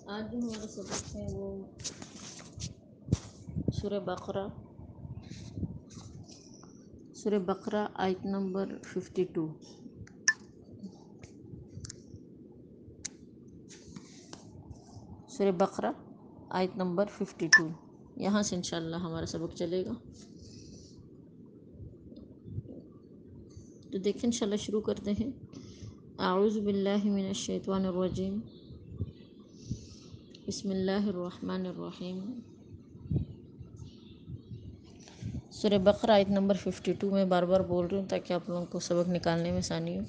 آج جو ہمارا سبق ہے وہ سورہ بقرہ آیت نمبر 52۔ سورہ بقرہ آیت نمبر 52، یہاں سے انشاءاللہ ہمارا سبق چلے گا۔ تو دیکھیں انشاءاللہ شروع کرتے ہیں۔ اعوذ باللہ من الشیطان الرجیم، بسم اللہ الرحمن الرحیم۔ سورہ بقرہ آیت نمبر 52 میں بار بار بول رہی ہوں تاکہ آپ لوگوں کو سبق نکالنے میں آسانی ہو۔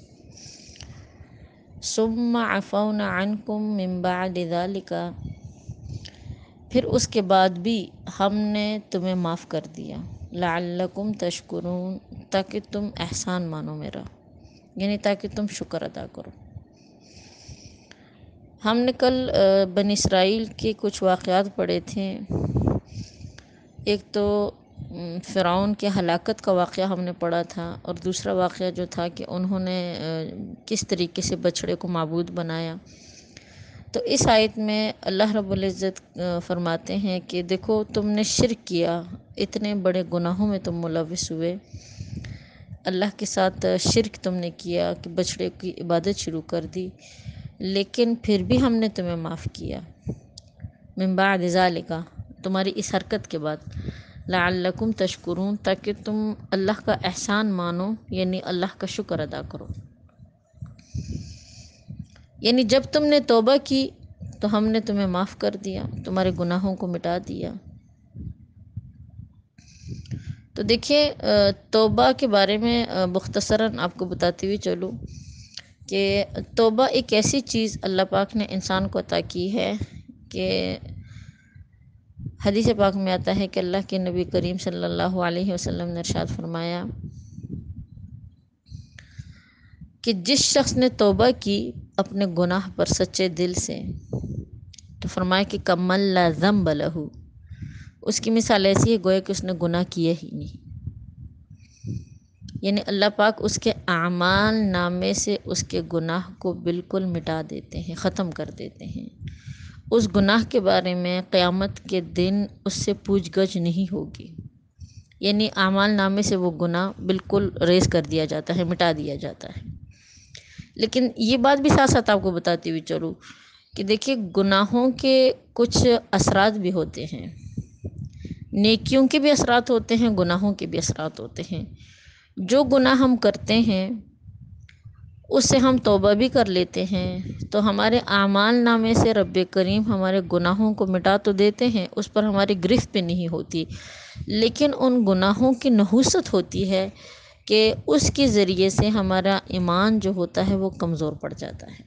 ثم عفونا عنکم من بعد ذلک، پھر اس کے بعد بھی ہم نے تمہیں معاف کر دیا۔ لعلکم تشکرون، تاکہ تم احسان مانو میرا، یعنی تاکہ تم شکر ادا کرو۔ ہم نے کل بنی اسرائیل کے کچھ واقعات پڑھے تھے۔ ایک تو فرعون کے ہلاکت کا واقعہ ہم نے پڑھا تھا، اور دوسرا واقعہ جو تھا کہ انہوں نے کس طریقے سے بچھڑے کو معبود بنایا۔ تو اس آیت میں اللہ رب العزت فرماتے ہیں کہ دیکھو تم نے شرک کیا، اتنے بڑے گناہوں میں تم ملوث ہوئے، اللہ کے ساتھ شرک تم نے کیا کہ بچھڑے کی عبادت شروع کر دی، لیکن پھر بھی ہم نے تمہیں معاف کیا۔ من بعد ذالک، تمہاری اس حرکت کے بعد، لعلکم تشکرون، تاکہ تم اللہ کا احسان مانو، یعنی اللہ کا شکر ادا کرو۔ یعنی جب تم نے توبہ کی تو ہم نے تمہیں معاف کر دیا، تمہارے گناہوں کو مٹا دیا۔ تو دیکھیں توبہ کے بارے میں مختصراً آپ کو بتاتے ہوئے چلوں کہ توبہ ایک ایسی چیز اللہ پاک نے انسان کو عطا کی ہے کہ حدیث پاک میں آتا ہے کہ اللہ کے نبی کریم صلی اللہ علیہ وسلم نے ارشاد فرمایا کہ جس شخص نے توبہ کی اپنے گناہ پر سچے دل سے، تو فرمایا کہ کمل لا ذنب لہ، اس کی مثال ایسی ہے گویا کہ اس نے گناہ کیا ہی نہیں۔ یعنی اللہ پاک اس کے اعمال نامے سے اس کے گناہ کو بالکل مٹا دیتے ہیں، ختم کر دیتے ہیں۔ اس گناہ کے بارے میں قیامت کے دن اس سے پوچھ گچھ نہیں ہوگی، یعنی اعمال نامے سے وہ گناہ بالکل ریز کر دیا جاتا ہے، مٹا دیا جاتا ہے۔ لیکن یہ بات بھی ساتھ ساتھ آپ کو بتاتی ہوئی چلوں کہ دیکھیے گناہوں کے کچھ اثرات بھی ہوتے ہیں، نیکیوں کے بھی اثرات ہوتے ہیں، گناہوں کے بھی اثرات ہوتے ہیں۔ جو گناہ ہم کرتے ہیں اس سے ہم توبہ بھی کر لیتے ہیں تو ہمارے اعمال نامے سے رب کریم ہمارے گناہوں کو مٹا تو دیتے ہیں، اس پر ہماری گرفت بھی نہیں ہوتی، لیکن ان گناہوں کی نحوست ہوتی ہے کہ اس کے ذریعے سے ہمارا ایمان جو ہوتا ہے وہ کمزور پڑ جاتا ہے،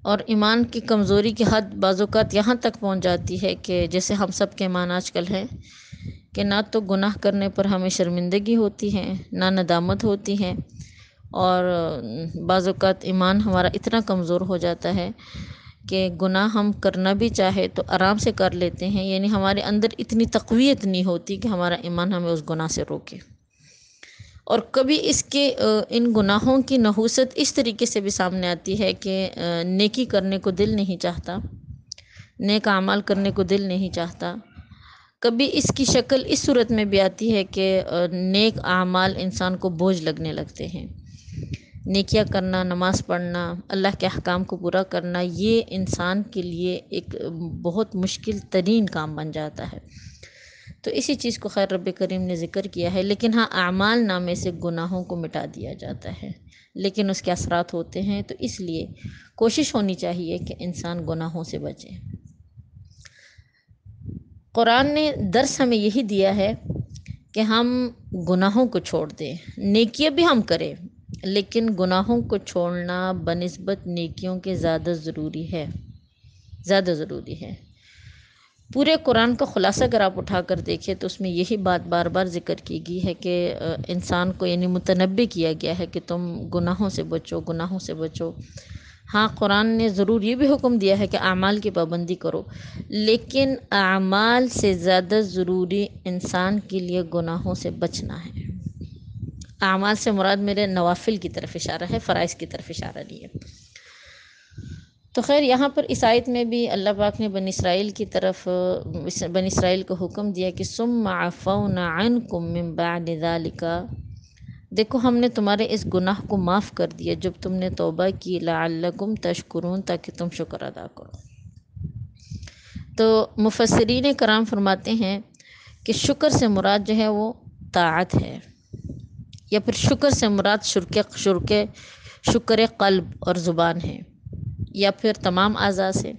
اور ایمان کی کمزوری کی حد بعض اوقات یہاں تک پہنچ جاتی ہے کہ جیسے ہم سب کے ایمان آج کل ہے کہ نہ تو گناہ کرنے پر ہمیں شرمندگی ہوتی ہے، نہ ندامت ہوتی ہے، اور بعض اوقات ایمان ہمارا اتنا کمزور ہو جاتا ہے کہ گناہ ہم کرنا بھی چاہے تو آرام سے کر لیتے ہیں، یعنی ہمارے اندر اتنی تقویت نہیں ہوتی کہ ہمارا ایمان ہمیں اس گناہ سے روکے۔ اور کبھی اس کے ان گناہوں کی نحوست اس طریقے سے بھی سامنے آتی ہے کہ نیکی کرنے کو دل نہیں چاہتا، نیک اعمال کرنے کو دل نہیں چاہتا۔ کبھی اس کی شکل اس صورت میں بھی آتی ہے کہ نیک اعمال انسان کو بوجھ لگنے لگتے ہیں، نیکیاں کرنا، نماز پڑھنا، اللہ کے احکام کو پورا کرنا، یہ انسان کے لیے ایک بہت مشکل ترین کام بن جاتا ہے۔ تو اسی چیز کو خیر رب کریم نے ذکر کیا ہے، لیکن ہاں اعمال نامے سے گناہوں کو مٹا دیا جاتا ہے، لیکن اس کے اثرات ہوتے ہیں، تو اس لیے کوشش ہونی چاہیے کہ انسان گناہوں سے بچے۔ قرآن نے درس ہمیں یہی دیا ہے کہ ہم گناہوں کو چھوڑ دیں، نیکیاں بھی ہم کریں، لیکن گناہوں کو چھوڑنا بنسبت نیکیوں کے زیادہ ضروری ہے، زیادہ ضروری ہے۔ پورے قرآن کا خلاصہ اگر آپ اٹھا کر دیکھیں تو اس میں یہی بات بار بار ذکر کی گئی ہے کہ انسان کو یعنی متنبہ کیا گیا ہے کہ تم گناہوں سے بچو، گناہوں سے بچو۔ ہاں قرآن نے ضرور یہ بھی حکم دیا ہے کہ اعمال کی پابندی کرو، لیکن اعمال سے زیادہ ضروری انسان کے لیے گناہوں سے بچنا ہے۔ اعمال سے مراد میرے نوافل کی طرف اشارہ ہے، فرائض کی طرف اشارہ نہیں ہے۔ تو خیر یہاں پر اس آیت میں بھی اللہ پاک نے بنی اسرائیل کی طرف بنی اسرائیل کو حکم دیا کہ ثم عفونا عنکم من بعد ذالک، دیکھو ہم نے تمہارے اس گناہ کو معاف کر دیا جب تم نے توبہ کی، لعلکم تشکرون، تاکہ تم شکر ادا کرو۔ تو مفسرین کرام فرماتے ہیں کہ شکر سے مراد جو ہے وہ طاعت ہے، یا پھر شکر سے مراد شکر قلب اور زبان ہے، یا پھر تمام اعضاء سے۔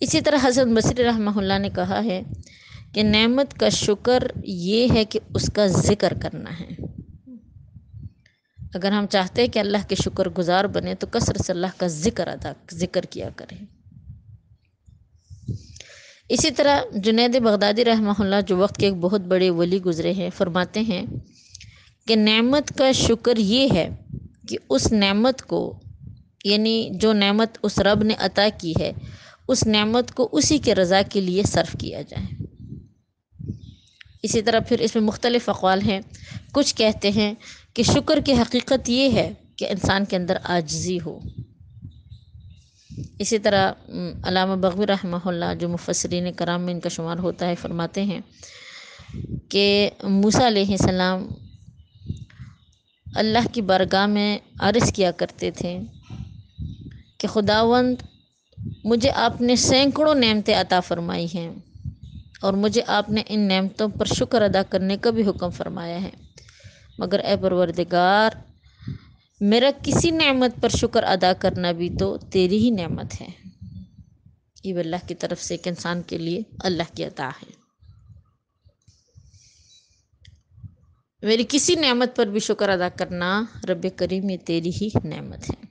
اسی طرح حضرت بصری رحمہ اللہ نے کہا ہے کہ نعمت کا شکر یہ ہے کہ اس کا ذکر کرنا ہے۔ اگر ہم چاہتے ہیں کہ اللہ کے شکر گزار بنے تو کثرت سے اللہ کا ذکر کیا کریں۔ اسی طرح جنید بغدادی رحمہ اللہ، جو وقت کے ایک بہت بڑے ولی گزرے ہیں، فرماتے ہیں کہ نعمت کا شکر یہ ہے کہ اس نعمت کو، یعنی جو نعمت اس رب نے عطا کی ہے، اس نعمت کو اسی کے رضا کے لیے صرف کیا جائے۔ اسی طرح پھر اس میں مختلف اقوال ہیں۔ کچھ کہتے ہیں کہ شکر کی حقیقت یہ ہے کہ انسان کے اندر عاجزی ہو۔ اسی طرح علامہ بغوی رحمہ اللہ، جو مفسرین کرام میں ان کا شمار ہوتا ہے، فرماتے ہیں کہ موسیٰ علیہ السلام اللہ کی بارگاہ میں عرض کیا کرتے تھے کہ خداوند، مجھے آپ نے سینکڑوں نعمتیں عطا فرمائی ہیں اور مجھے آپ نے ان نعمتوں پر شکر ادا کرنے کا بھی حکم فرمایا ہے، مگر اے پروردگار، میرا کسی نعمت پر شکر ادا کرنا بھی تو تیری ہی نعمت ہے۔ یہ اللہ کی طرف سے ایک انسان کے لیے اللہ کی عطا ہے، میری کسی نعمت پر بھی شکر ادا کرنا رب کریم یہ تیری ہی نعمت ہے۔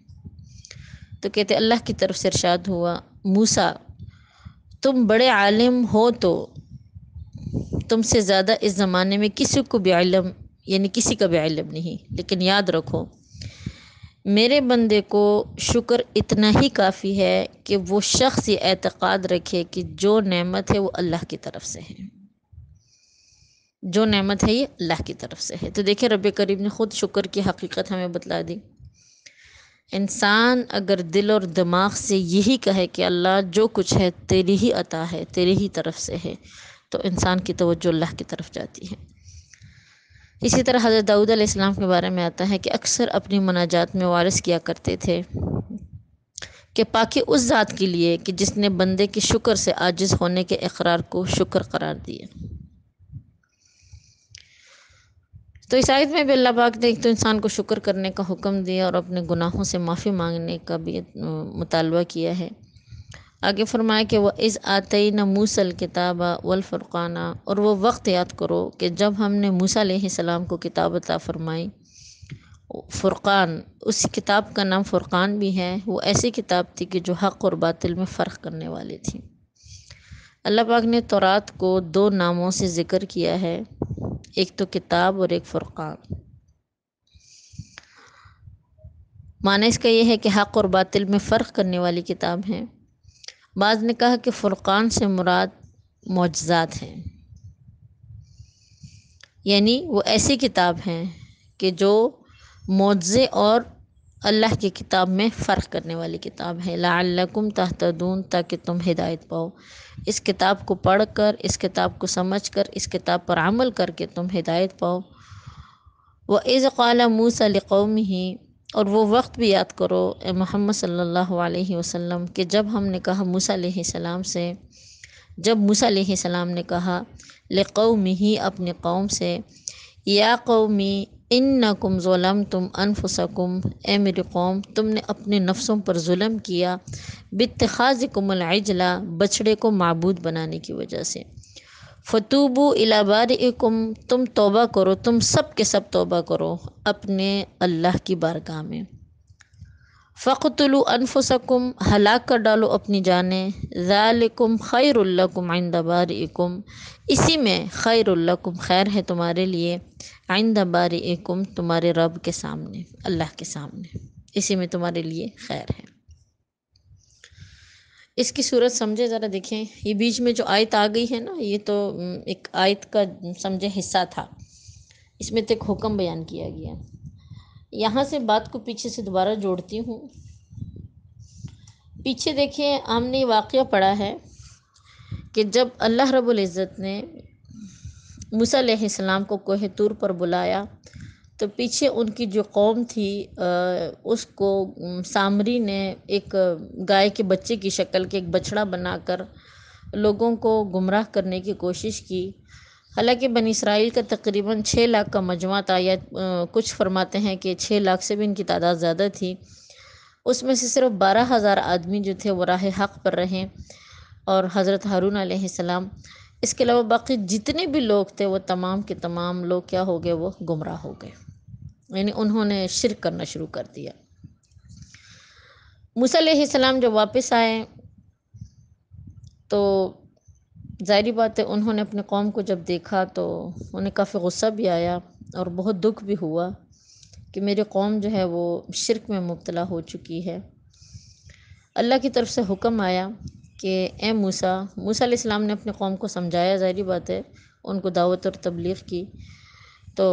تو کہتے اللہ کی طرف سے ارشاد ہوا، موسیٰ تم بڑے عالم ہو تو تم سے زیادہ اس زمانے میں کسی کو بھی علم، یعنی کسی کا بھی علم نہیں، لیکن یاد رکھو میرے بندے کو شکر اتنا ہی کافی ہے کہ وہ شخص یہ اعتقاد رکھے کہ جو نعمت ہے وہ اللہ کی طرف سے ہے، جو نعمت ہے یہ اللہ کی طرف سے ہے۔ تو دیکھیں رب کریم نے خود شکر کی حقیقت ہمیں بتلا دی۔ انسان اگر دل اور دماغ سے یہی کہے کہ اللہ جو کچھ ہے تیری ہی عطا ہے، تیری ہی طرف سے ہے، تو انسان کی توجہ اللہ کی طرف جاتی ہے۔ اسی طرح حضرت داؤد علیہ السلام کے بارے میں آتا ہے کہ اکثر اپنی مناجات میں وارث کیا کرتے تھے کہ پاکی اس ذات کے لیے کہ جس نے بندے کے شکر سے عاجز ہونے کے اقرار کو شکر قرار دیا۔ تو اس آیت میں بھی اللہ پاک نے ایک تو انسان کو شکر کرنے کا حکم دیا اور اپنے گناہوں سے معافی مانگنے کا بھی مطالبہ کیا ہے۔ آگے فرمایا کہ وَإِذْ آتَيْنَا مُوسَى الْكِتَابَ وَالْفُرْقَانَ، اور وہ وقت یاد کرو کہ جب ہم نے موسیٰ علیہ السلام کو کتاب عطا فرمائی، فرقان، اس کتاب کا نام فرقان بھی ہے، وہ ایسی کتاب تھی کہ جو حق اور باطل میں فرق کرنے والی تھی۔ اللہ پاک نے تورات کو دو ناموں سے ذکر کیا ہے، ایک تو کتاب اور ایک فرقان۔ معنی اس کا یہ ہے کہ حق اور باطل میں فرق کرنے والی کتاب ہے۔ بعض نے کہا کہ فرقان سے مراد معجزات ہیں، یعنی وہ ایسی کتاب ہیں کہ جو معجزے اور اللہ کی کتاب میں فرق کرنے والی کتاب ہے۔ لعلکم تہتدون، تاکہ تم ہدایت پاؤ۔ اس کتاب کو پڑھ کر، اس کتاب کو سمجھ کر، اس کتاب پر عمل کر کے تم ہدایت پاؤ۔ وَإِذْ قَالَ مُوسَى لِقَوْمِهِ، اور وہ وقت بھی یاد کرو اے محمد صلی اللہ علیہ وسلم کہ جب ہم نے کہا موسیٰ علیہ السلام سے، جب موسیٰ علیہ السلام نے کہا لِقَوْمِهِ، اپنے قوم سے، یا قومی انکم ظلمتم انفسکم، اے میری قوم تم نے اپنے نفسوں پر ظلم کیا، باتخاذکم العجل، بچڑے کو معبود بنانے کی وجہ سے، فتوبوا الی بارئکم، تم توبہ کرو، تم سب کے سب توبہ کرو اپنے اللہ کی بارگاہ میں، فقتلوا انفسکم، ہلاک کر ڈالو اپنی جانیں، ذالکم خیر لکم عند بارئکم، اسی میں خیر لکم، خیر ہے تمہارے لیے، عند بارئکم، تمہارے رب کے سامنے، اللہ کے سامنے، اسی میں تمہارے لیے خیر ہے۔ اس کی صورت سمجھے ذرا، دیکھیں یہ بیچ میں جو آیت آ گئی ہے نا، یہ تو ایک آیت کا سمجھے حصہ تھا، اس میں تو ایک حکم بیان کیا گیا۔ یہاں سے بات کو پیچھے سے دوبارہ جوڑتی ہوں پیچھے دیکھیں ہم نے یہ واقعہ پڑھا ہے کہ جب اللہ رب العزت نے موسیٰ علیہ السلام کو کوہ طور پر بلایا تو پیچھے ان کی جو قوم تھی اس کو سامری نے ایک گائے کے بچے کی شکل کے ایک بچڑا بنا کر لوگوں کو گمراہ کرنے کی کوشش کی۔ حالانکہ بنی اسرائیل کا تقریباً 6 لاکھ کا مجمع تھا، یا کچھ فرماتے ہیں کہ 6 لاکھ سے بھی ان کی تعداد زیادہ تھی۔ اس میں سے صرف 12,000 آدمی جو تھے وہ راہ حق پر رہیں، اور حضرت ہارون علیہ السلام، اس کے علاوہ باقی جتنے بھی لوگ تھے وہ تمام کے تمام لوگ کیا ہو گئے، وہ گمراہ ہو گئے، یعنی انہوں نے شرک کرنا شروع کر دیا۔ موسیٰ علیہ السلام جب واپس آئے تو ظاہری بات ہے انہوں نے اپنے قوم کو جب دیکھا تو انہیں کافی غصہ بھی آیا اور بہت دکھ بھی ہوا کہ میری قوم جو ہے وہ شرک میں مبتلا ہو چکی ہے۔ اللہ کی طرف سے حکم آیا کہ اے موسیٰ علیہ السلام نے اپنے قوم کو سمجھایا، ظاہری بات ہے ان کو دعوت اور تبلیغ کی، تو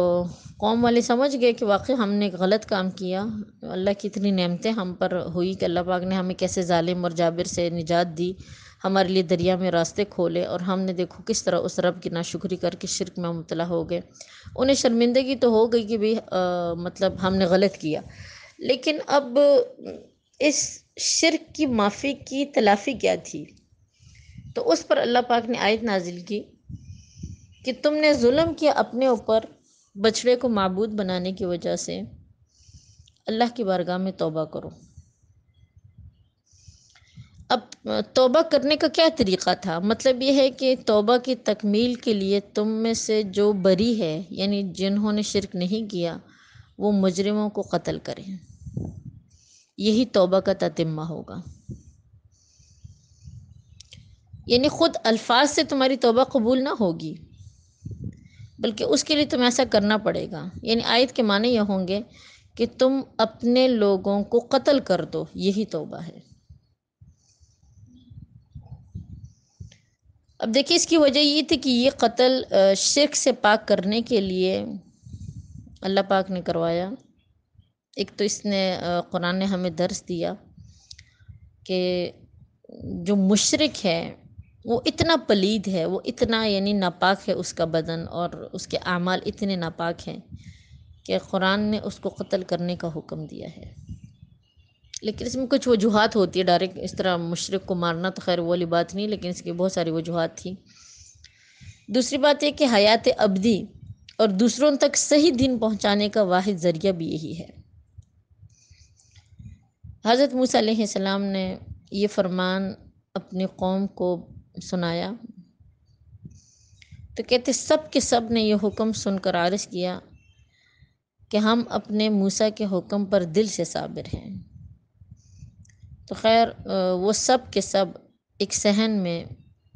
قوم والے سمجھ گئے کہ واقعی ہم نے ایک غلط کام کیا۔ اللہ کی اتنی نعمتیں ہم پر ہوئی کہ اللہ پاک نے ہمیں کیسے ظالم اور جابر سے نجات دی، ہمارے لیے دریا میں راستے کھولے، اور ہم نے دیکھو کس طرح اس رب کی ناشکری کر کے شرک میں مبتلا ہو گئے۔ انہیں شرمندگی تو ہو گئی کہ بھی مطلب ہم نے غلط کیا، لیکن اب اس شرک کی معافی کی تلافی کیا تھی؟ تو اس پر اللہ پاک نے آیت نازل کی کہ تم نے ظلم کیا اپنے اوپر بچڑے کو معبود بنانے کی وجہ سے، اللہ کی بارگاہ میں توبہ کرو۔ اب توبہ کرنے کا کیا طریقہ تھا؟ مطلب یہ ہے کہ توبہ کی تکمیل کے لیے تم میں سے جو بری ہے، یعنی جنہوں نے شرک نہیں کیا، وہ مجرموں کو قتل کریں، یہی توبہ کا تتمہ ہوگا۔ یعنی خود الفاظ سے تمہاری توبہ قبول نہ ہوگی، بلکہ اس کے لیے تمہیں ایسا کرنا پڑے گا۔ یعنی آیت کے معنی یہ ہوں گے کہ تم اپنے لوگوں کو قتل کر دو، یہی توبہ ہے۔ اب دیکھیں اس کی وجہ یہ تھی کہ یہ قتل شرک سے پاک کرنے کے لیے اللہ پاک نے کروایا۔ ایک تو اس نے قرآن نے ہمیں درس دیا کہ جو مشرک ہے وہ اتنا پلید ہے، وہ اتنا یعنی ناپاک ہے، اس کا بدن اور اس کے اعمال اتنے ناپاک ہیں کہ قرآن نے اس کو قتل کرنے کا حکم دیا ہے۔ لیکن اس میں کچھ وجوہات ہوتی ہے، ڈائریکٹ اس طرح مشرک کو مارنا تو خیر وہ والی بات نہیں، لیکن اس کی بہت ساری وجوہات تھیں۔ دوسری بات یہ کہ حیات ابدی اور دوسروں تک صحیح دین پہنچانے کا واحد ذریعہ بھی یہی ہے۔ حضرت موسیٰ علیہ السلام نے یہ فرمان اپنی قوم کو سنایا تو کہتے سب کے سب نے یہ حکم سن کر عرض کیا کہ ہم اپنے موسیٰ کے حکم پر دل سے صابر ہیں۔ تو خیر وہ سب کے سب ایک صحن میں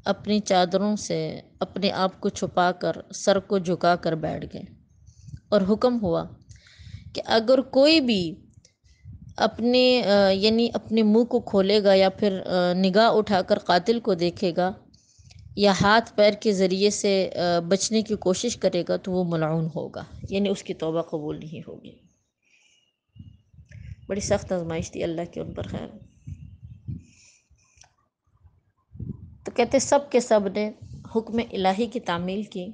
اپنی چادروں سے اپنے آپ کو چھپا کر سر کو جھکا کر بیٹھ گئے، اور حکم ہوا کہ اگر کوئی بھی اپنے یعنی اپنے منہ کو کھولے گا یا پھر نگاہ اٹھا کر قاتل کو دیکھے گا یا ہاتھ پیر کے ذریعے سے بچنے کی کوشش کرے گا تو وہ ملعون ہوگا، یعنی اس کی توبہ قبول نہیں ہوگی۔ بڑی سخت آزمائش تھی اللہ کی ان پر۔ خیر تو کہتے سب کے سب نے حکم الہی کی تعمیل کی،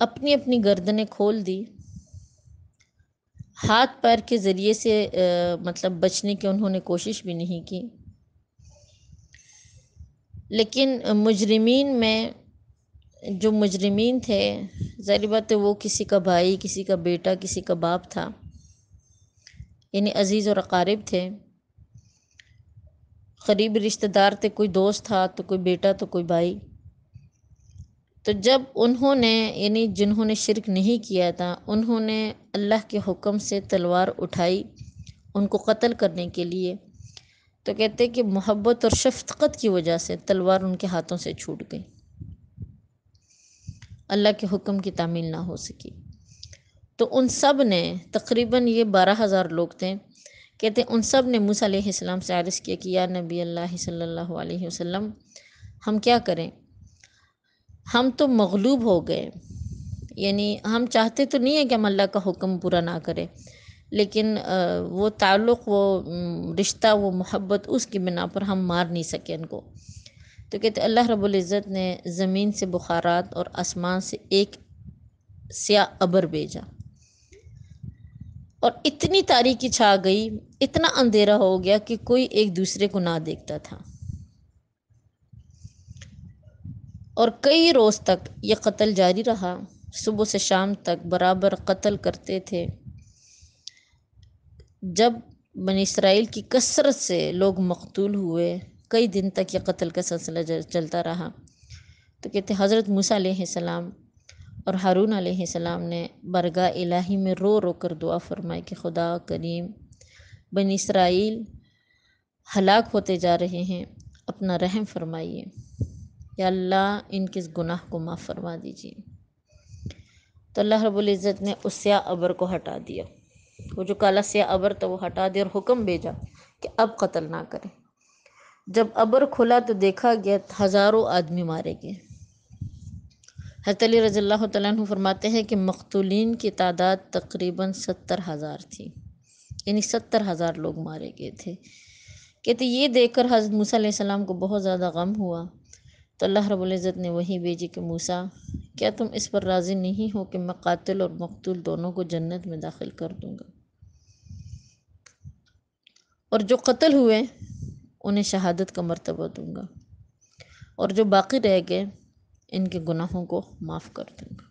اپنی اپنی گردنیں کھول دی، ہاتھ پیر کے ذریعے سے مطلب بچنے کی انہوں نے کوشش بھی نہیں کی۔ لیکن مجرمین میں جو مجرمین تھے، ظاہر بات ہے وہ کسی کا بھائی، کسی کا بیٹا، کسی کا باپ تھا، یعنی عزیز اور اقارب تھے، قریبی رشتہ دار تھے، کوئی دوست تھا تو کوئی بیٹا تو کوئی بھائی۔ تو جب انہوں نے یعنی جنہوں نے شرک نہیں کیا تھا انہوں نے اللہ کے حکم سے تلوار اٹھائی ان کو قتل کرنے کے لیے، تو کہتے کہ محبت اور شفقت کی وجہ سے تلوار ان کے ہاتھوں سے چھوٹ گئی، اللہ کے حکم کی تعمیل نہ ہو سکی۔ تو ان سب نے تقریباً یہ 12,000 لوگ تھے، کہتے ان سب نے موسیٰ علیہ السلام سے عرض کیا کہ یا نبی اللہ صلی اللہ علیہ وسلم ہم کیا کریں، ہم تو مغلوب ہو گئے، یعنی ہم چاہتے تو نہیں ہیں کہ ہم اللہ کا حکم پورا نہ کریں، لیکن وہ تعلق، وہ رشتہ، وہ محبت، اس کی بنا پر ہم مار نہیں سکے ان کو۔ تو کہتے اللہ رب العزت نے زمین سے بخارات اور آسمان سے ایک سیاہ ابر بھیجا، اور اتنی تاریکی چھا گئی، اتنا اندھیرا ہو گیا کہ کوئی ایک دوسرے کو نہ دیکھتا تھا، اور کئی روز تک یہ قتل جاری رہا، صبح سے شام تک برابر قتل کرتے تھے۔ جب بنی اسرائیل کی کثرت سے لوگ مقتول ہوئے، کئی دن تک یہ قتل کا سلسلہ چلتا رہا۔ تو کہتے حضرت موسیٰ علیہ السلام اور ہارون علیہ السلام نے برگاہ الہی میں رو رو کر دعا فرمائی کہ خدا کریم، بنی اسرائیل ہلاک ہوتے جا رہے ہیں، اپنا رحم فرمائیے، یا اللہ ان کے گناہ کو معاف فرما دیجیے۔ تو اللہ رب العزت نے اس سیاہ ابر کو ہٹا دیا، وہ جو کالا سیاہ ابر تھا وہ ہٹا دیا، اور حکم بھیجا کہ اب قتل نہ کریں۔ جب ابر کھلا تو دیکھا گیا ہزاروں آدمی مارے گئے۔ حضرت علی رضی اللہ تعالیٰ عنہ فرماتے ہیں کہ مقتولین کی تعداد تقریباً 70,000 تھی، یعنی 70,000 لوگ مارے گئے تھے۔ کہتے یہ دیکھ کر حضرت موسیٰ علیہ السلام کو بہت زیادہ غم ہوا، تو اللہ رب العزت نے وہی بھیجی کہ موسیٰ، کیا تم اس پر راضی نہیں ہو کہ میں قاتل اور مقتول دونوں کو جنت میں داخل کر دوں گا، اور جو قتل ہوئے انہیں شہادت کا مرتبہ دوں گا، اور جو باقی رہ گئے ان کے گناہوں کو معاف کر دوں گا۔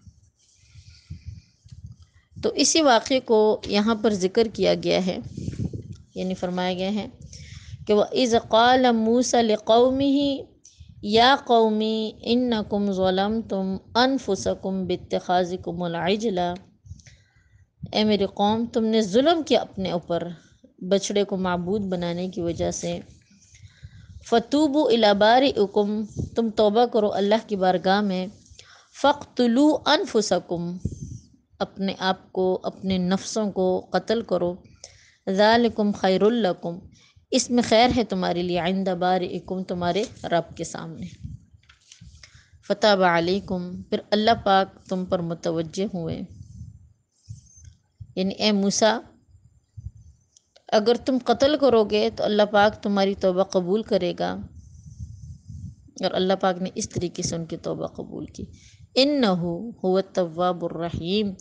تو اسی واقعے کو یہاں پر ذکر کیا گیا ہے، یعنی فرمایا گیا ہے کہ وَإِذْ قَالَ مُوسَىٰ لِقَوْمِهِ يَا قَوْمِ إِنَّكُمْ ظَلَمْتُمْ أَنفُسَكُمْ بِاتِّخَاذِكُمُ الْعِجْلَ، اے میری قوم، تم نے ظلم کیا اپنے اوپر بچڑے کو معبود بنانے کی وجہ سے۔ فَتُوبُوا إِلَىٰ بَارِئِكُمْ، تم توبہ کرو اللہ کی بارگاہ میں۔ فَاقْتُلُوا أَنفُسَكُمْ، اپنے آپ کو، اپنے نفسوں کو قتل کرو۔ ذَلِكُمْ خَيْرٌ لَكُمْ، اس میں خیر ہے تمہارے لیے، عند بارئکم، تمہارے رب کے سامنے۔ فتاب علیکم، پھر اللہ پاک تم پر متوجہ ہوئے، یعنی اے موسیٰ، اگر تم قتل کرو گے تو اللہ پاک تمہاری توبہ قبول کرے گا، اور اللہ پاک نے اس طریقے سے ان کی توبہ قبول کی۔ انہو هو التواب الرحیم،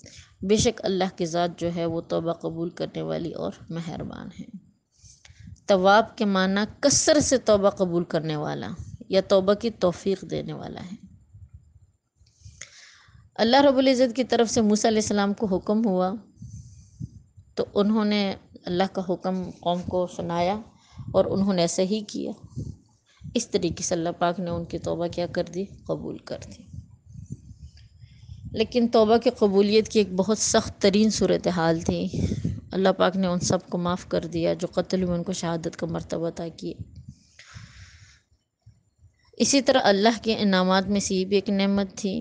بے شک اللہ کی ذات جو ہے وہ توبہ قبول کرنے والی اور مہربان ہے۔ تواب کے معنی کثرت سے توبہ قبول کرنے والا یا توبہ کی توفیق دینے والا ہے۔ اللہ رب العزت کی طرف سے موسیٰ علیہ السلام کو حکم ہوا، تو انہوں نے اللہ کا حکم قوم کو سنایا، اور انہوں نے ایسا ہی کیا۔ اس طریقے سے اللہ پاک نے ان کی توبہ کیا کر دی، قبول کر دی۔ لیکن توبہ کی قبولیت کی ایک بہت سخت ترین صورتحال تھی۔ اللہ پاک نے ان سب کو معاف کر دیا، جو قتل ہوئے ان کو شہادت کا مرتبہ عطا کیے۔ اسی طرح اللہ کے انعامات میں سے یہ بھی ایک نعمت تھی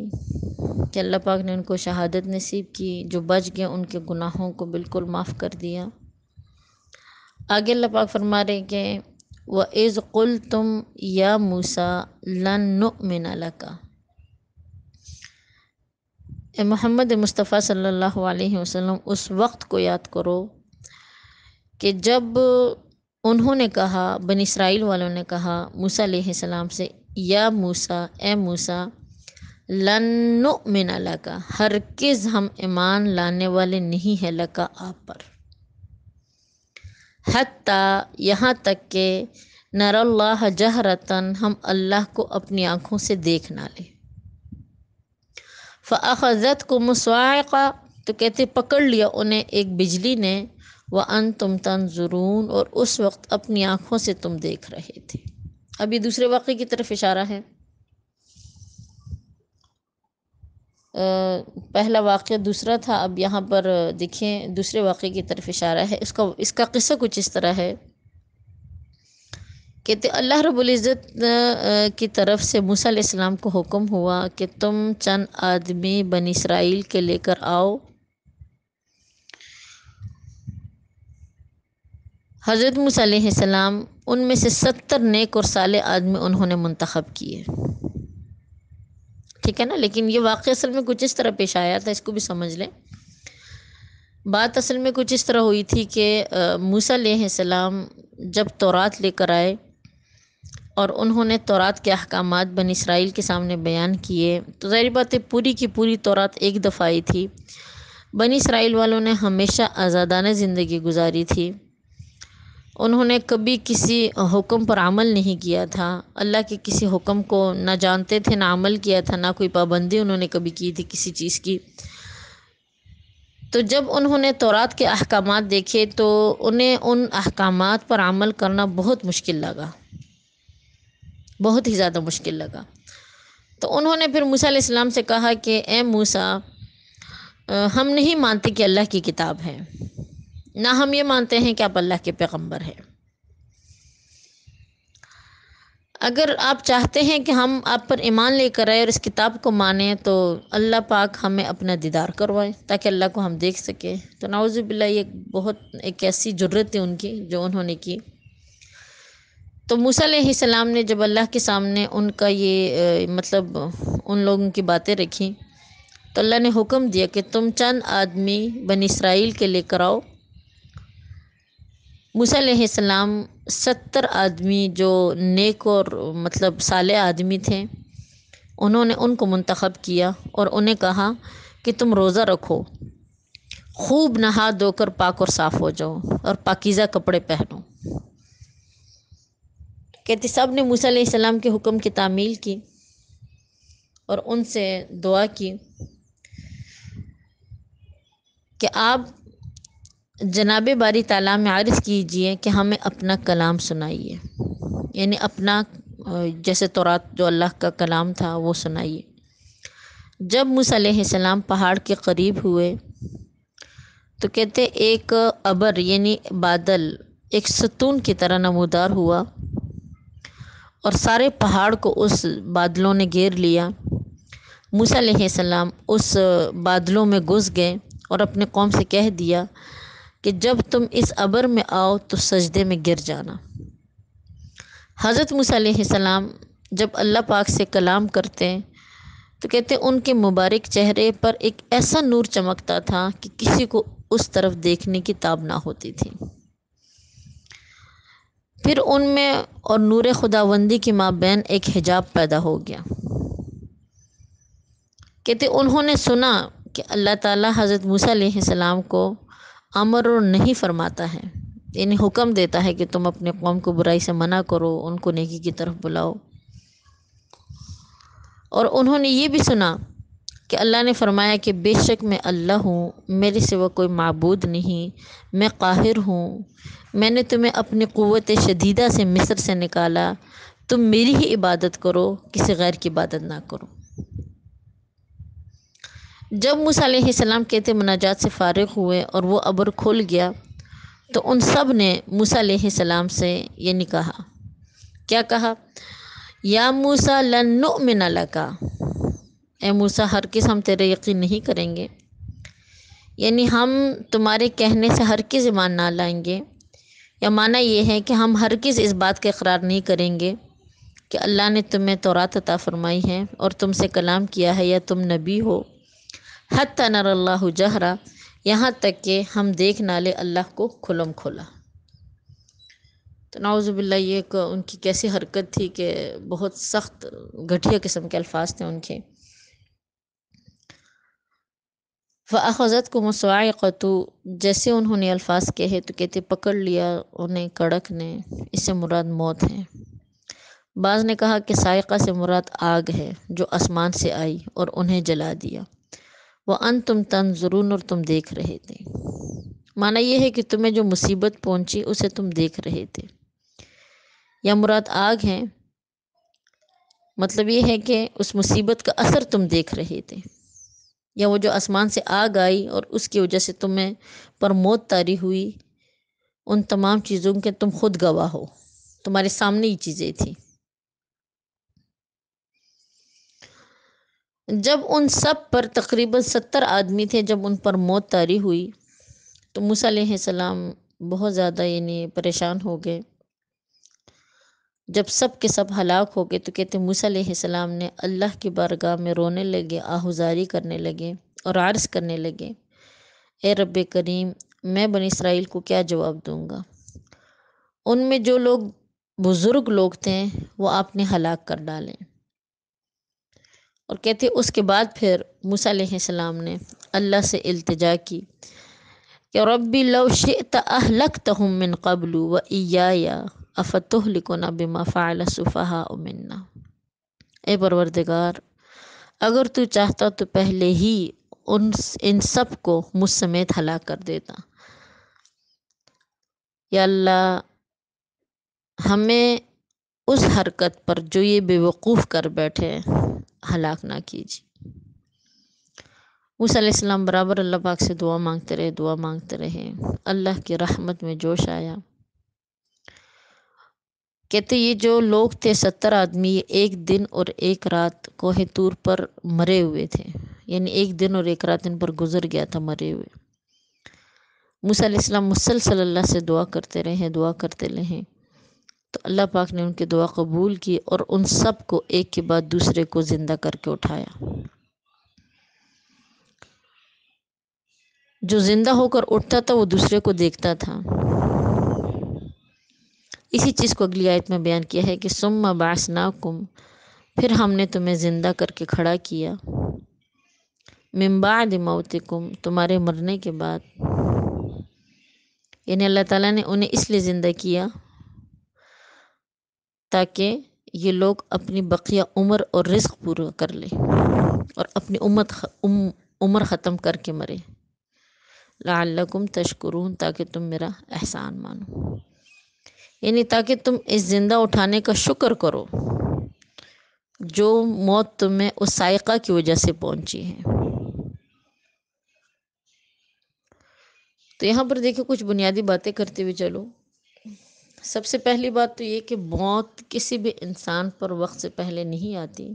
کہ اللہ پاک نے ان کو شہادت نصیب کی، جو بچ گئے ان کے گناہوں کو بالکل معاف کر دیا۔ آگے اللہ پاک فرما رہے کہ وَإِذْ قُلْتُمْ يَا مُوسَىٰ لَن نُؤْمِنَ لَكَ، اے محمد مصطفیٰ صلی اللہ علیہ وسلم اس وقت کو یاد کرو کہ جب انہوں نے کہا، بنی اسرائیل والوں نے کہا موسیٰ علیہ السلام سے، یا موسیٰ، اے موسیٰ، لن نؤمن لک، ہرگز ہم ایمان لانے والے نہیں ہیں، لک، آپ پر، حتیٰ، یہاں تک کہ نر اللہ جہرتاً، ہم اللہ کو اپنی آنکھوں سے دیکھ نہ لیں۔ فَأَخَذَتْكُمُ الصَّاعِقَةُ، تو کہتے پکڑ لیا انہیں ایک بجلی نے، وَأَنْتُمْ تَنْظُرُونَ، اور اس وقت اپنی آنکھوں سے تم دیکھ رہے تھے۔ اب یہ دوسرے واقعے کی طرف اشارہ ہے۔ پہلا واقعہ دوسرا تھا، اب یہاں پر دیکھیں دوسرے واقعے کی طرف اشارہ ہے۔ اس کا قصہ کچھ اس طرح ہے، کہتے اللہ رب العزت کی طرف سے موسیٰ علیہ السلام کو حکم ہوا کہ تم چند آدمی بنی اسرائیل کے لے کر آؤ۔ حضرت موسیٰ علیہ السلام ان میں سے 70 نیک اور صالح آدمی انہوں نے منتخب کیے، ٹھیک ہے نا۔ لیکن یہ واقعہ اصل میں کچھ اس طرح پیش آیا تھا، اس کو بھی سمجھ لیں۔ بات اصل میں کچھ اس طرح ہوئی تھی کہ موسیٰ علیہ السلام جب تورات لے کر آئے اور انہوں نے تورات کے احکامات بنی اسرائیل کے سامنے بیان کیے، تو ظاہر بات ہے پوری کی پوری تورات ایک دفعہ آئی تھی۔ بنی اسرائیل والوں نے ہمیشہ آزادانہ زندگی گزاری تھی، انہوں نے کبھی کسی حکم پر عمل نہیں کیا تھا، اللہ کے کسی حکم کو نہ جانتے تھے نہ عمل کیا تھا، نہ کوئی پابندی انہوں نے کبھی کی تھی کسی چیز کی۔ تو جب انہوں نے تورات کے احکامات دیکھے تو انہیں ان احکامات پر عمل کرنا بہت مشکل لگا، بہت ہی زیادہ مشکل لگا۔ تو انہوں نے پھر موسیٰ علیہ السلام سے کہا کہ اے موسیٰ، ہم نہیں مانتے کہ اللہ کی کتاب ہے، نہ ہم یہ مانتے ہیں کہ آپ اللہ کے پیغمبر ہیں۔ اگر آپ چاہتے ہیں کہ ہم آپ پر ایمان لے کر آئے اور اس کتاب کو مانیں تو اللہ پاک ہمیں اپنا دیدار کروائے تاکہ اللہ کو ہم دیکھ سکیں۔ تو نعوذ باللہ یہ ایک ایسی جرت ہے ان کی جو انہوں نے کی۔ تو موسیٰ علیہ السلام نے جب اللہ کے سامنے ان کا یہ ان لوگوں کی باتیں رکھی تو اللہ نے حکم دیا کہ تم چند آدمی بنی اسرائیل کے لے کر آؤ۔ موسیٰ علیہ السلام 70 آدمی جو نیک اور صالح آدمی تھے، انہوں نے ان کو منتخب کیا اور انہیں کہا کہ تم روزہ رکھو، خوب نہا دھو کر پاک اور صاف ہو جاؤ اور پاکیزہ کپڑے پہنو۔ کہتے سب نے موسیٰ علیہ السلام کے حکم کی تعمیل کی اور ان سے دعا کی کہ آپ جناب باری تعالیٰ میں عرض کیجئے کہ ہمیں اپنا کلام سنائیے، یعنی اپنا جیسے تورات جو اللہ کا کلام تھا وہ سنائیے۔ جب موسیٰ علیہ السلام پہاڑ کے قریب ہوئے تو کہتے ایک ابر یعنی بادل ایک ستون کی طرح نمودار ہوا اور سارے پہاڑ کو اس بادلوں نے گھیر لیا۔ موسیٰ علیہ السلام اس بادلوں میں گھس گئے اور اپنے قوم سے کہہ دیا کہ جب تم اس ابر میں آؤ تو سجدے میں گر جانا۔ حضرت موسیٰ علیہ السلام جب اللہ پاک سے کلام کرتے تو کہتے ان کے مبارک چہرے پر ایک ایسا نور چمکتا تھا کہ کسی کو اس طرف دیکھنے کی تاب نہ ہوتی تھی۔ پھر ان میں اور نور خداوندی کے مابین ایک حجاب پیدا ہو گیا۔ کہتے انہوں نے سنا کہ اللہ تعالیٰ حضرت موسیٰ علیہ السلام کو امر اور نہیں فرماتا ہے، یعنی حکم دیتا ہے کہ تم اپنے قوم کو برائی سے منع کرو، ان کو نیکی کی طرف بلاؤ۔ اور انہوں نے یہ بھی سنا کہ اللہ نے فرمایا کہ بے شک میں اللہ ہوں، میرے سوا کوئی معبود نہیں، میں قاہر ہوں، میں نے تمہیں اپنی قوت شدیدہ سے مصر سے نکالا، تم میری ہی عبادت کرو، کسی غیر کی عبادت نہ کرو۔ جب موسیٰ علیہ السلام کہتے مناجات سے فارغ ہوئے اور وہ ابر کھل گیا تو ان سب نے موسیٰ علیہ السلام سے یعنی کہا، کیا کہا؟ یا موسیٰ لن نؤمن لک، اے موسیٰ ہرگز ہم تیرے یقین نہیں کریں گے، یعنی ہم تمہارے کہنے سے ہرگز ایمان نہ لائیں گے، یا معنی یہ ہے کہ ہم ہرگز اس بات کا اقرار نہیں کریں گے کہ اللہ نے تمہیں تورات عطا فرمائی ہے اور تم سے کلام کیا ہے یا تم نبی ہو، حتی نر اللہ جہرا، یہاں تک کہ ہم دیکھ نہ لے اللہ کو کھلم کھلا۔ تو نعوذ باللہ یہ ایک ان کی کیسی حرکت تھی کہ بہت سخت گھٹیا قسم کے الفاظ تھے ان کے۔ فَأَخَذَتْكُمُ الصَّاعِقَةُ، جیسے انہوں نے الفاظ کہے تو کہتے پکڑ لیا انہیں کڑک نے، اس سے مراد موت ہے۔ بعض نے کہا کہ صاعقہ سے مراد آگ ہے جو آسمان سے آئی اور انہیں جلا دیا۔ وَأَنْتُمْ تَنْظُرُونَ، اور تم دیکھ رہے تھے۔ معنی یہ ہے کہ تمہیں جو مصیبت پہنچی اسے تم دیکھ رہے تھے، یا مراد آگ ہے، مطلب یہ ہے کہ اس مصیبت کا اثر تم دیکھ رہے تھے، یا وہ جو آسمان سے آگ آئی اور اس کی وجہ سے تمہیں پر موت طاری ہوئی، ان تمام چیزوں کے تم خود گواہ ہو، تمہارے سامنے یہ چیزیں تھیں۔ جب ان سب پر تقریباً 70 آدمی تھے، جب ان پر موت طاری ہوئی تو موسیٰ علیہ السلام بہت زیادہ یعنی پریشان ہو گئے۔ جب سب کے سب ہلاک ہو گئے تو کہتے موسیٰ علیہ السلام نے اللہ کی بارگاہ میں رونے لگے، آہوزاری کرنے لگے اور عرض کرنے لگے، اے رب کریم میں بنی اسرائیل کو کیا جواب دوں گا؟ ان میں جو لوگ بزرگ لوگ تھے وہ آپ نے ہلاک کر ڈالے۔ اور کہتے اس کے بعد پھر موسیٰ علیہ السلام نے اللہ سے التجا کی کہ ربی لو شئت اہلکتہم من قبل و ایایا افتہلکنا بما فعل السفہاء منا۔ اے پروردگار اگر تو چاہتا تو پہلے ہی ان سب کو مجھ سمیت ہلاک کر دیتا۔ یا اللہ ہمیں اس حرکت پر جو یہ بے وقوف کر بیٹھے ہلاک نہ کیجیے۔ موسیٰ علیہ السلام برابر اللہ پاک سے دعا مانگتے رہے۔ اللہ کی رحمت میں جوش آیا۔ کہتے یہ جو لوگ تھے 70 آدمی، ایک دن اور ایک رات کوہ طور پر مرے ہوئے تھے، یعنی ایک دن اور ایک رات ان پر گزر گیا تھا مرے ہوئے۔ موسیٰ علیہ السلام مسلسل اللہ سے دعا کرتے رہے تو اللہ پاک نے ان کی دعا قبول کی اور ان سب کو ایک کے بعد دوسرے کو زندہ کر کے اٹھایا۔ جو زندہ ہو کر اٹھتا تھا وہ دوسرے کو دیکھتا تھا۔ اسی چیز کو اگلی آیت میں بیان کیا ہے کہ ثم بعثناکم، پھر ہم نے تمہیں زندہ کر کے کھڑا کیا، من بعد موتکم، تمہارے مرنے کے بعد۔ یعنی اللہ تعالیٰ نے انہیں اس لیے زندہ کیا تاکہ یہ لوگ اپنی بقیہ عمر اور رزق پورا کر لیں اور اپنی عمر ختم کر کے مرے۔ لعلکم تشکرون، تاکہ تم میرا احسان مانو، یعنی تاکہ تم اس زندہ اٹھانے کا شکر کرو جو موت تمہیں اس سائقہ کی وجہ سے پہنچی ہے۔ تو یہاں پر دیکھیں کچھ بنیادی باتیں کرتے ہوئے چلو۔ سب سے پہلی بات تو یہ کہ موت کسی بھی انسان پر وقت سے پہلے نہیں آتی،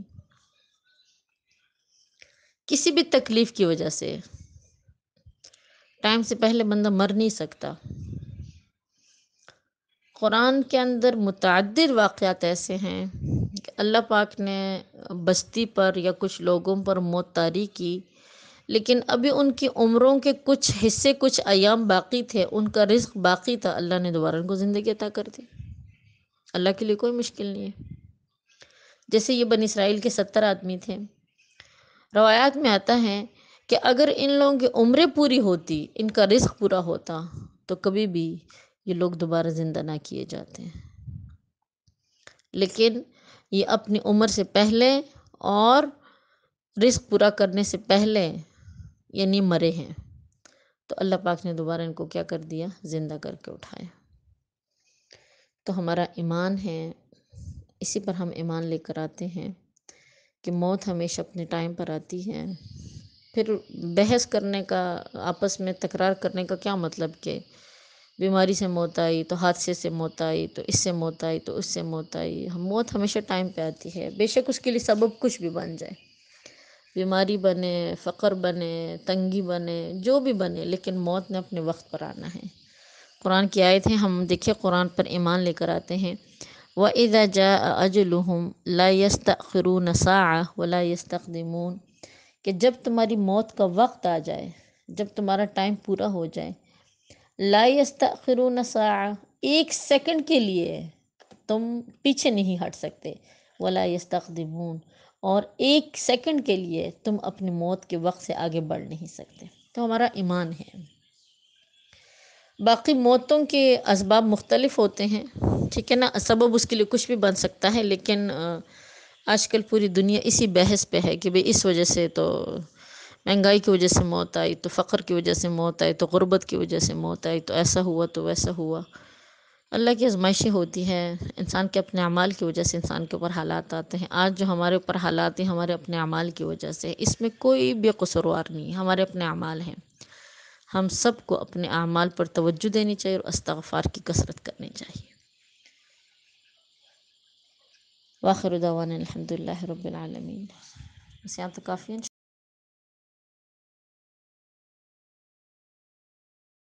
کسی بھی تکلیف کی وجہ سے ٹائم سے پہلے بندہ مر نہیں سکتا۔ قرآن کے اندر متعدد واقعات ایسے ہیں کہ اللہ پاک نے بستی پر یا کچھ لوگوں پر موت طاری کی، لیکن ابھی ان کی عمروں کے کچھ حصے، کچھ ایام باقی تھے، ان کا رزق باقی تھا، اللہ نے دوبارہ ان کو زندگی عطا کر دی۔ اللہ کے لیے کوئی مشکل نہیں ہے۔ جیسے یہ بنی اسرائیل کے 70 آدمی تھے، روایات میں آتا ہے کہ اگر ان لوگوں کی عمریں پوری ہوتی، ان کا رزق پورا ہوتا تو کبھی بھی یہ لوگ دوبارہ زندہ نہ کیے جاتے ہیں، لیکن یہ اپنی عمر سے پہلے اور رزق پورا کرنے سے پہلے یعنی مرے ہیں، تو اللہ پاک نے دوبارہ ان کو کیا کر دیا؟ زندہ کر کے اٹھایا۔ تو ہمارا ایمان ہے، اسی پر ہم ایمان لے کر آتے ہیں کہ موت ہمیشہ اپنے ٹائم پر آتی ہے۔ پھر بحث کرنے کا، آپس میں تکرار کرنے کا کیا مطلب کہ بیماری سے موت آئی تو حادثے سے موت آئی تو اس سے موت آئی تو اس سے موت آئی۔ موت ہمیشہ ٹائم پہ آتی ہے، بے شک اس کے لیے سبب کچھ بھی بن جائے، بیماری بنے، فقر بنے، تنگی بنے، جو بھی بنے، لیکن موت نے اپنے وقت پر آنا ہے۔ قرآن کی آیت ہے، ہم دیکھیں قرآن پر ایمان لے کر آتے ہیں۔ وَإِذَا جَاءَ أَجَلُهُمْ لَا يَسْتَأْخِرُونَ سَاعَةً وَلَا يَسْتَقْدِمُونَ، کہ جب تمہاری موت کا وقت آ جائے، جب تمہارا ٹائم پورا ہو جائے، لا يستأخرون ساعة، ایک سیکنڈ کے لیے تم پیچھے نہیں ہٹ سکتے، ولا يستقدمون، اور ایک سیکنڈ کے لیے تم اپنی موت کے وقت سے آگے بڑھ نہیں سکتے۔ تو ہمارا ایمان ہے۔ باقی موتوں کے اسباب مختلف ہوتے ہیں، ٹھیک ہے نا، سبب اس کے لیے کچھ بھی بن سکتا ہے، لیکن آج کل پوری دنیا اسی بحث پہ ہے کہ بھئی اس وجہ سے تو مہنگائی کی وجہ سے موت آئی، تو فقر کی وجہ سے موت آئی، تو غربت کی وجہ سے موت آئی، تو ایسا ہوا تو ویسا ہوا۔ اللہ کی آزمائشیں ہوتی ہیں، انسان کے اپنے اعمال کی وجہ سے انسان کے اوپر حالات آتے ہیں۔ آج جو ہمارے اوپر حالات ہیں ہمارے اپنے اعمال کی وجہ سے، اس میں کوئی بھی قصوروار نہیں، ہمارے اپنے اعمال ہیں۔ ہم سب کو اپنے اعمال پر توجہ دینی چاہیے اور استغفار کی کثرت کرنی چاہیے۔ وآخر دعوانا الحمدللہ رب العالمین۔ بس یہاں تو کافی ہے۔